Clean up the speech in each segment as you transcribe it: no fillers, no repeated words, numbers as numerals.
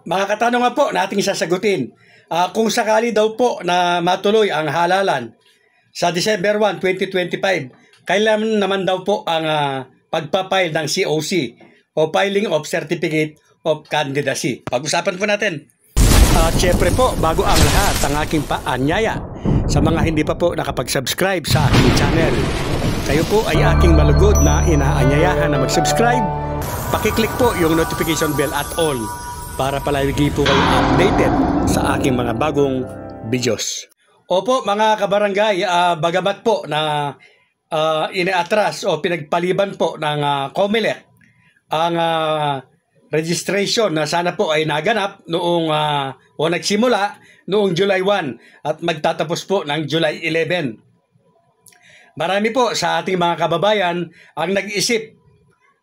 Mga katanungan po nating sasagutin. Kung sakali daw po na matuloy ang halalan sa December 1, 2025, kailan naman daw po ang pagpapile ng COC o Filing of Certificate of Candidacy? Pag-usapan po natin. At syempre po, bago ang lahat, ang aking paanyaya sa mga hindi pa po nakapag-subscribe sa aking channel. Kayo po ay aking malugod na inaanyayahan na mag-subscribe. Pakiclick po yung notification bell at all para palagi po kayo updated sa aking mga bagong videos. Opo mga kabarangay, bagamat po na iniatras o pinagpaliban po ng COMELEC ang registration na sana po ay naganap noong o nagsimula noong July 1 at magtatapos po ng July 11. Marami po sa ating mga kababayan ang nag-isip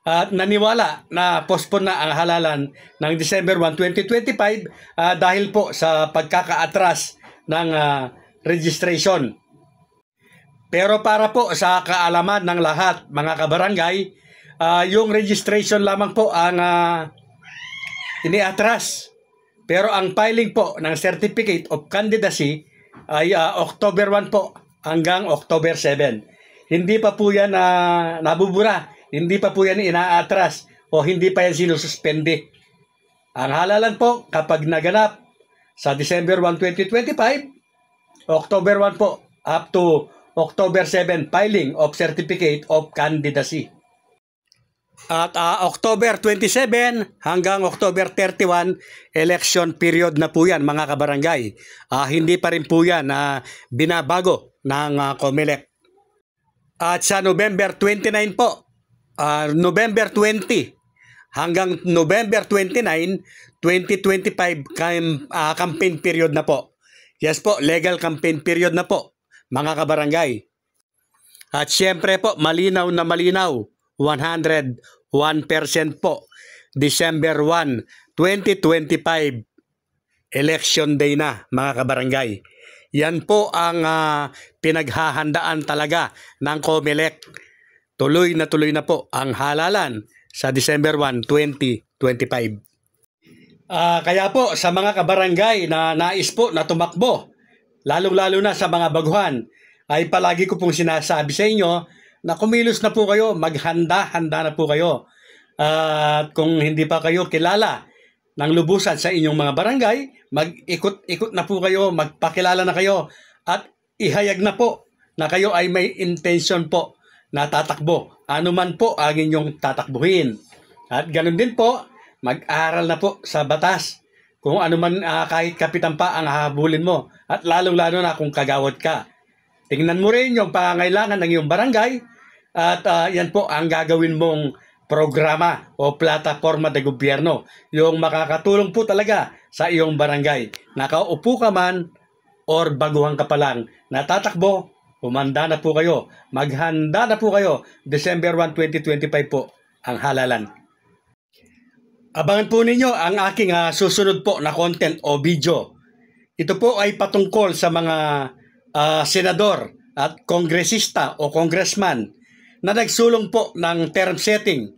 at naniwala na postpone na ang halalan ng December 1, 2025 dahil po sa pagkakaatras ng registration. Pero para po sa kaalaman ng lahat mga kabarangay, yung registration lamang po ang iniatras. Pero ang filing po ng Certificate of Candidacy ay October 1 po hanggang October 7. Hindi pa po yan nabubura. Hindi pa po yan inaatras o hindi pa yan sinususpende. Ang halalan po kapag naganap sa December 1, 2025, October 1 po up to October 7 filing of Certificate of Candidacy. At October 27 hanggang October 31 election period na po yan mga kabarangay. Hindi pa rin po yan binabago ng COMELEC. At sa November 29 po, November 20 hanggang November 29, 2025 campaign period na po. Yes po, legal campaign period na po mga kabarangay. At syempre po, malinaw na malinaw, 101% po, December 1, 2025, election day na mga kabarangay. Yan po ang pinaghahandaan talaga ng COMELEC. Tuloy na po ang halalan sa December 1, 2025. Kaya po sa mga kabarangay na nais po na tumakbo, lalong-lalo na sa mga baguhan, ay palagi ko pong sinasabi sa inyo na kumilos na po kayo, maghanda-handa na po kayo. At kung hindi pa kayo kilala ng lubusan sa inyong mga barangay, mag-ikot-ikot na po kayo, magpakilala na kayo, at ihayag na po na kayo ay may intention po na tatakbo. Ano man po ang inyong tatakbuhin. At ganun din po, mag-aral na po sa batas. Kung ano man kahit kapitan pa ang hahabulin mo. At lalong-lalo na kung kagawad ka. Tingnan mo rin yung pangangailangan ng iyong barangay. At yan po ang gagawin mong programa o plataforma de gobyerno. Yung makakatulong po talaga sa iyong barangay. Nakaupo ka man or baguhan ka pa lang, natatakbo, humanda na po kayo. Maghanda na po kayo. December 1, 2025 po ang halalan. Abangan po ninyo ang aking susunod po na content o video. Ito po ay patungkol sa mga senador at kongresista o congressman na nagsulong po ng term setting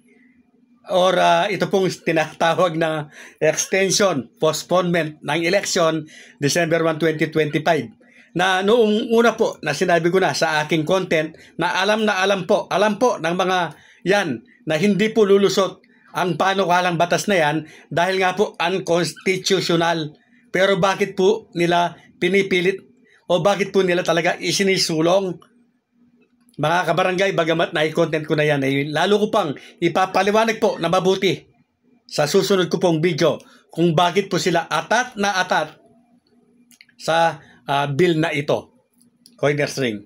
or ito pong tinatawag na extension, postponement ng election December 1, 2025. Na noong una po na sinabi ko na sa aking content na alam po ng mga yan na hindi po lulusot ang panukalang batas na yan dahil nga po unconstitutional. Pero bakit po nila pinipilit o bakit po nila talaga isinisulong? Mga kabarangay, bagamat na i-content ko na yan, lalo ko pang ipapaliwanag po na mabuti sa susunod ko pong video kung bakit po sila atat na atat sa bill na ito. Coiners Ring.